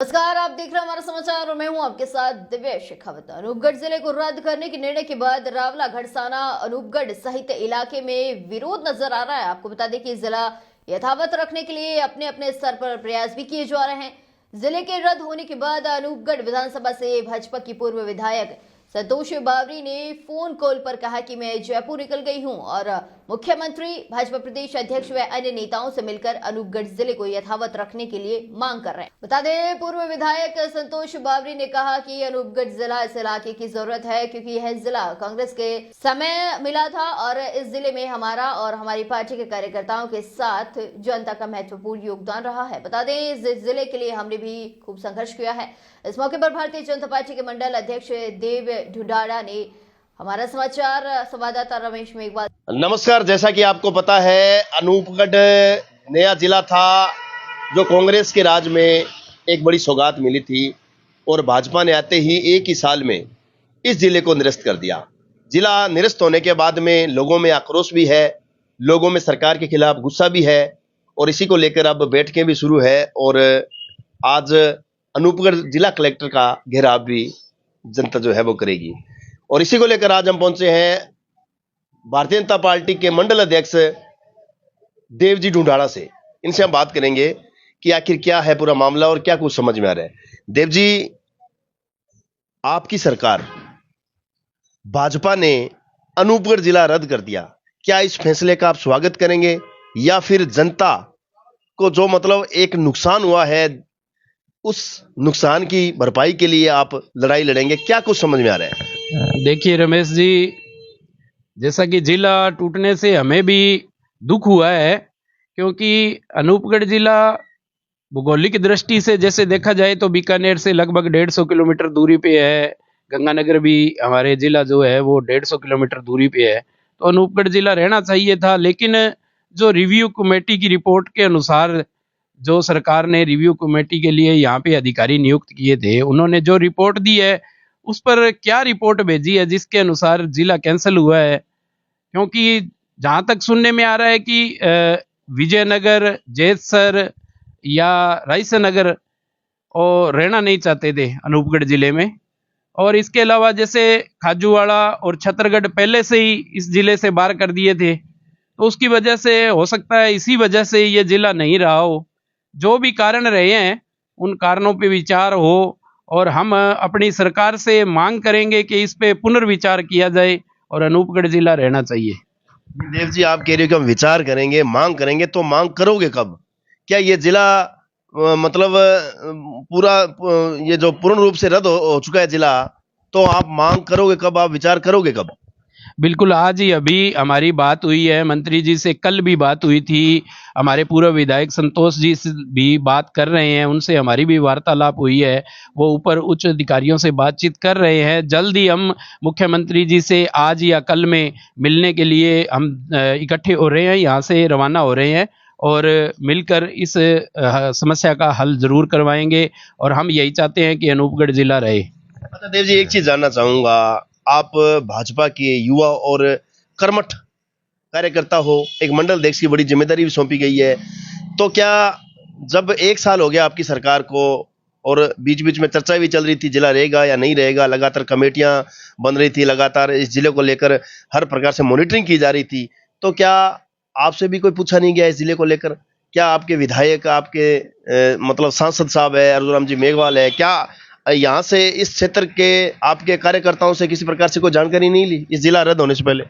नमस्कार, आप देख रहे हैं हमारा समाचार और मैं हूं आपके साथ दिव्या शेखावत। अनूपगढ़ जिले को रद्द करने के निर्णय के बाद रावला, घड़साना, अनूपगढ़ सहित इलाके में विरोध नजर आ रहा है। आपको बता दें कि जिला यथावत रखने के लिए अपने अपने स्तर पर प्रयास भी किए जा रहे हैं। जिले के रद्द होने के बाद अनूपगढ़ विधानसभा से भाजपा की पूर्व विधायक संतोष बावरी ने फोन कॉल पर कहा कि मैं जयपुर निकल गई हूं और मुख्यमंत्री, भाजपा प्रदेश अध्यक्ष व अन्य नेताओं से मिलकर अनूपगढ़ जिले को यथावत रखने के लिए मांग कर रहे हैं। बता दें, पूर्व विधायक संतोष बावरी ने कहा कि अनूपगढ़ जिला इस इलाके की जरूरत है क्योंकि यह जिला कांग्रेस के समय मिला था और इस जिले में हमारा और हमारी पार्टी के कार्यकर्ताओं के साथ जनता का महत्वपूर्ण योगदान रहा है। बता दें, इस जिले के लिए हमने भी खूब संघर्ष किया है। इस मौके पर भारतीय जनता पार्टी के मंडल अध्यक्ष देव ढुंडाड़ा ने हमारा समाचार संवाददाता रमेश मेघवाल। नमस्कार, जैसा कि आपको पता है, अनूपगढ़ नया जिला था जो कांग्रेस के राज में एक बड़ी सौगात मिली थी और भाजपा ने आते ही एक ही साल में इस जिले को निरस्त कर दिया। जिला निरस्त होने के बाद में लोगों में आक्रोश भी है, लोगों में सरकार के खिलाफ गुस्सा भी है और इसी को लेकर अब बैठकें भी शुरू है और आज अनूपगढ़ जिला कलेक्टर का घेराव भी जनता जो है वो करेगी। और इसी को लेकर आज हम पहुंचे हैं भारतीय जनता पार्टी के मंडल अध्यक्ष देवजी ढूंढाड़ा से। इनसे हम बात करेंगे कि आखिर क्या है पूरा मामला और क्या कुछ समझ में आ रहा है। देव जी, आपकी सरकार भाजपा ने अनूपगढ़ जिला रद्द कर दिया, क्या इस फैसले का आप स्वागत करेंगे या फिर जनता को जो मतलब एक नुकसान हुआ है उस नुकसान की भरपाई के लिए आप लड़ाई लड़ेंगे? क्या कुछ समझ में आ रहा है? देखिए रमेश जी, जैसा कि जिला टूटने से हमें भी दुख हुआ है क्योंकि अनूपगढ़ जिला भौगोलिक दृष्टि से जैसे देखा जाए तो बीकानेर से लगभग 150 किलोमीटर दूरी पे है। गंगानगर भी हमारे जिला जो है वो 150 किलोमीटर दूरी पे है, तो अनूपगढ़ जिला रहना चाहिए था। लेकिन जो रिव्यू कमेटी की रिपोर्ट के अनुसार, जो सरकार ने रिव्यू कमेटी के लिए यहाँ पे अधिकारी नियुक्त किए थे, उन्होंने जो रिपोर्ट दी है उस पर क्या रिपोर्ट भेजी है जिसके अनुसार जिला कैंसिल हुआ है। क्योंकि जहां तक सुनने में आ रहा है कि विजयनगर, जैतसर या रायसेनगर और रहना नहीं चाहते थे अनूपगढ़ जिले में। और इसके अलावा जैसे खाजूवाड़ा और छतरगढ़ पहले से ही इस जिले से बाहर कर दिए थे, तो उसकी वजह से हो सकता है इसी वजह से ये जिला नहीं रहा हो। जो भी कारण रहे हैं उन कारणों पे विचार हो और हम अपनी सरकार से मांग करेंगे कि इस पे पुनर्विचार किया जाए और अनूपगढ़ जिला रहना चाहिए। देव जी, आप कह रहे हो कि हम विचार करेंगे, मांग करेंगे, तो मांग करोगे कब? क्या ये जिला मतलब पूरा ये जो पूर्ण रूप से रद्द हो चुका है जिला, तो आप मांग करोगे कब, आप विचार करोगे कब? बिल्कुल, आज ही अभी हमारी बात हुई है मंत्री जी से, कल भी बात हुई थी। हमारे पूर्व विधायक संतोष जी से भी बात कर रहे हैं, उनसे हमारी भी वार्तालाप हुई है। वो ऊपर उच्च अधिकारियों से बातचीत कर रहे हैं। जल्द ही हम मुख्यमंत्री जी से आज या कल में मिलने के लिए हम इकट्ठे हो रहे हैं, यहाँ से रवाना हो रहे हैं और मिलकर इस समस्या का हल जरूर करवाएंगे और हम यही चाहते हैं कि अनूपगढ़ जिला रहे। अच्छा देव जी, एक चीज जानना चाहूंगा, आप भाजपा के युवा और कर्मठ कार्यकर्ता हो, एक मंडल अध्यक्ष की बड़ी जिम्मेदारी भी सौंपी गई है, तो क्या जब एक साल हो गया आपकी सरकार को और बीच बीच में चर्चा भी चल रही थी जिला रहेगा या नहीं रहेगा, लगातार कमेटियां बन रही थी, लगातार इस जिले को लेकर हर प्रकार से मॉनिटरिंग की जा रही थी, तो क्या आपसे भी कोई पूछा नहीं गया इस जिले को लेकर? क्या आपके विधायक, आपके मतलब सांसद साहब है अर्जुन जी मेघवाल है, क्या यहाँ से इस क्षेत्र के आपके कार्यकर्ताओं से किसी प्रकार से कोई जानकारी नहीं ली इस जिला रद्द होने से पहले?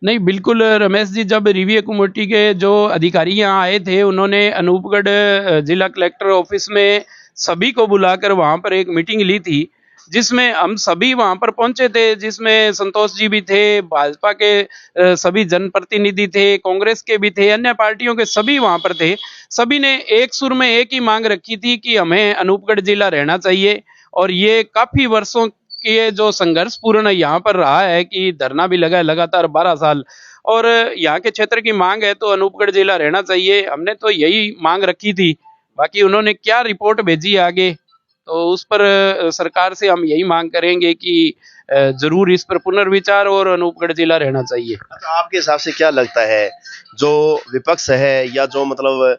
नहीं, बिल्कुल रमेश जी, जब रिव्यू कमेटी के जो अधिकारी यहाँ आए थे, उन्होंने अनूपगढ़ जिला कलेक्टर ऑफिस में सभी को बुलाकर वहां पर एक मीटिंग ली थी, जिसमें हम सभी वहां पर पहुंचे थे, जिसमें संतोष जी भी थे, भाजपा के सभी जनप्रतिनिधि थे, कांग्रेस के भी थे, अन्य पार्टियों के सभी वहां पर थे। सभी ने एक सुर में एक ही मांग रखी थी कि हमें अनूपगढ़ जिला रहना चाहिए। और ये काफी वर्षों के जो संघर्ष पूर्ण यहाँ पर रहा है कि धरना भी लगा है लगातार 12 साल, और यहाँ के क्षेत्र की मांग है तो अनूपगढ़ जिला रहना चाहिए। हमने तो यही मांग रखी थी, बाकी उन्होंने क्या रिपोर्ट भेजी आगे तो उस पर सरकार से हम यही मांग करेंगे कि जरूर इस पर पुनर्विचार और अनूपगढ़ जिला रहना चाहिए। अच्छा, आपके हिसाब से क्या लगता है, जो विपक्ष है या जो मतलब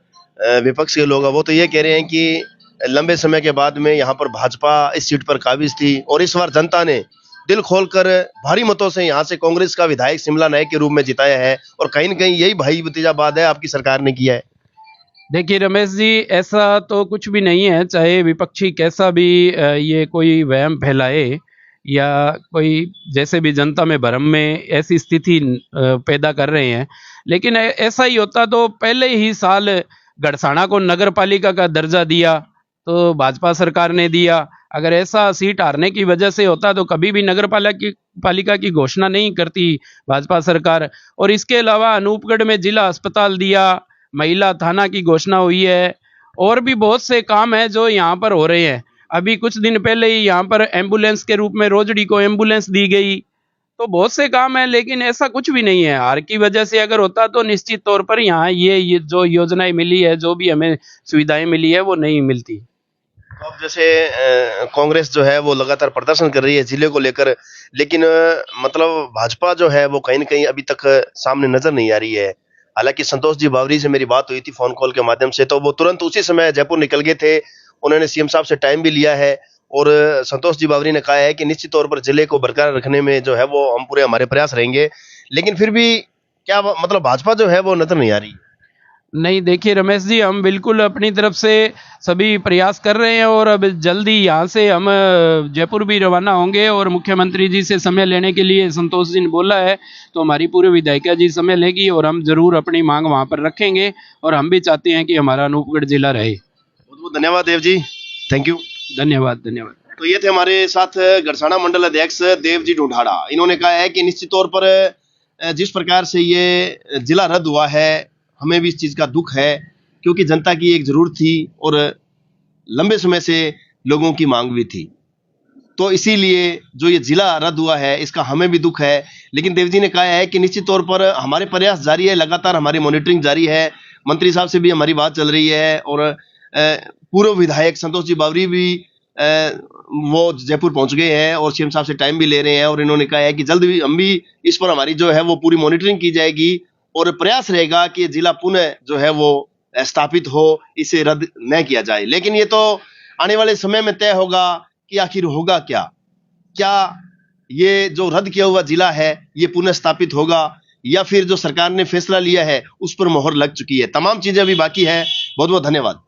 विपक्ष के लोग हैं वो तो ये कह रहे हैं कि लंबे समय के बाद में यहाँ पर भाजपा इस सीट पर काबिज थी और इस बार जनता ने दिल खोलकर भारी मतों से यहाँ से कांग्रेस का विधायक शिमला नायक के रूप में जिताया है और कहीं न कहीं यही भाई भतीजावाद है आपकी सरकार ने किया है। देखिए रमेश जी, ऐसा तो कुछ भी नहीं है, चाहे विपक्षी कैसा भी ये कोई वहम फैलाए या कोई जैसे भी जनता में भ्रम में ऐसी स्थिति पैदा कर रहे हैं, लेकिन ऐसा ही होता तो पहले ही साल गड़साना को नगर पालिका का दर्जा दिया तो भाजपा सरकार ने दिया। अगर ऐसा सीट हारने की वजह से होता तो कभी भी नगर पालिका की घोषणा नहीं करती भाजपा सरकार। और इसके अलावा अनूपगढ़ में जिला अस्पताल दिया, महिला थाना की घोषणा हुई है, और भी बहुत से काम हैं जो यहाँ पर हो रहे हैं। अभी कुछ दिन पहले ही यहाँ पर एम्बुलेंस के रूप में रोजड़ी को एम्बुलेंस दी गई, तो बहुत से काम है, लेकिन ऐसा कुछ भी नहीं है। हार की वजह से अगर होता तो निश्चित तौर पर यहाँ ये जो योजनाएं मिली है, जो भी हमें सुविधाएं मिली है, वो नहीं मिलती। तो अब जैसे कांग्रेस जो है वो लगातार प्रदर्शन कर रही है जिले को लेकर, लेकिन मतलब भाजपा जो है वो कहीं न कहीं अभी तक सामने नजर नहीं आ रही है। हालांकि संतोष जी बावरी से मेरी बात हुई थी फोन कॉल के माध्यम से, तो वो तुरंत उसी समय जयपुर निकल गए थे। उन्होंने सीएम साहब से टाइम भी लिया है और संतोष जी बावरी ने कहा है कि निश्चित तौर पर जिले को बरकरार रखने में जो है वो हम पूरे हमारे प्रयास रहेंगे, लेकिन फिर भी क्या मतलब भाजपा जो है वो नजर नहीं आ रही। नहीं, देखिए रमेश जी, हम बिल्कुल अपनी तरफ से सभी प्रयास कर रहे हैं और अब जल्दी यहाँ से हम जयपुर भी रवाना होंगे और मुख्यमंत्री जी से समय लेने के लिए संतोष जी ने बोला है, तो हमारी पूरी विधायिका जी समय लेगी और हम जरूर अपनी मांग वहाँ पर रखेंगे और हम भी चाहते हैं कि हमारा अनूपगढ़ जिला रहे। बहुत बहुत धन्यवाद देव जी, थैंक यू। धन्यवाद धन्यवाद। तो ये थे हमारे साथ गड़साना मंडल अध्यक्ष देव जी ढूंढाड़ा। इन्होंने कहा है कि निश्चित तौर पर जिस प्रकार से ये जिला रद्द हुआ है, हमें भी इस चीज का दुख है, क्योंकि जनता की एक जरूरत थी और लंबे समय से लोगों की मांग भी थी, तो इसीलिए जो ये जिला रद्द हुआ है इसका हमें भी दुख है। लेकिन देव जी ने कहा है कि निश्चित तौर पर हमारे प्रयास जारी है, लगातार हमारी मॉनिटरिंग जारी है, मंत्री साहब से भी हमारी बात चल रही है और पूर्व विधायक संतोष जी बावरी भी वो जयपुर पहुंच गए हैं और सीएम साहब से टाइम भी ले रहे हैं और इन्होंने कहा है कि जल्द भी हम भी इस पर हमारी जो है वो पूरी मॉनिटरिंग की जाएगी और प्रयास रहेगा कि जिला पुनः जो है वो स्थापित हो, इसे रद्द न किया जाए। लेकिन ये तो आने वाले समय में तय होगा कि आखिर होगा क्या, क्या ये जो रद्द किया हुआ जिला है ये पुनः स्थापित होगा या फिर जो सरकार ने फैसला लिया है उस पर मोहर लग चुकी है। तमाम चीजें अभी बाकी है। बहुत बहुत धन्यवाद।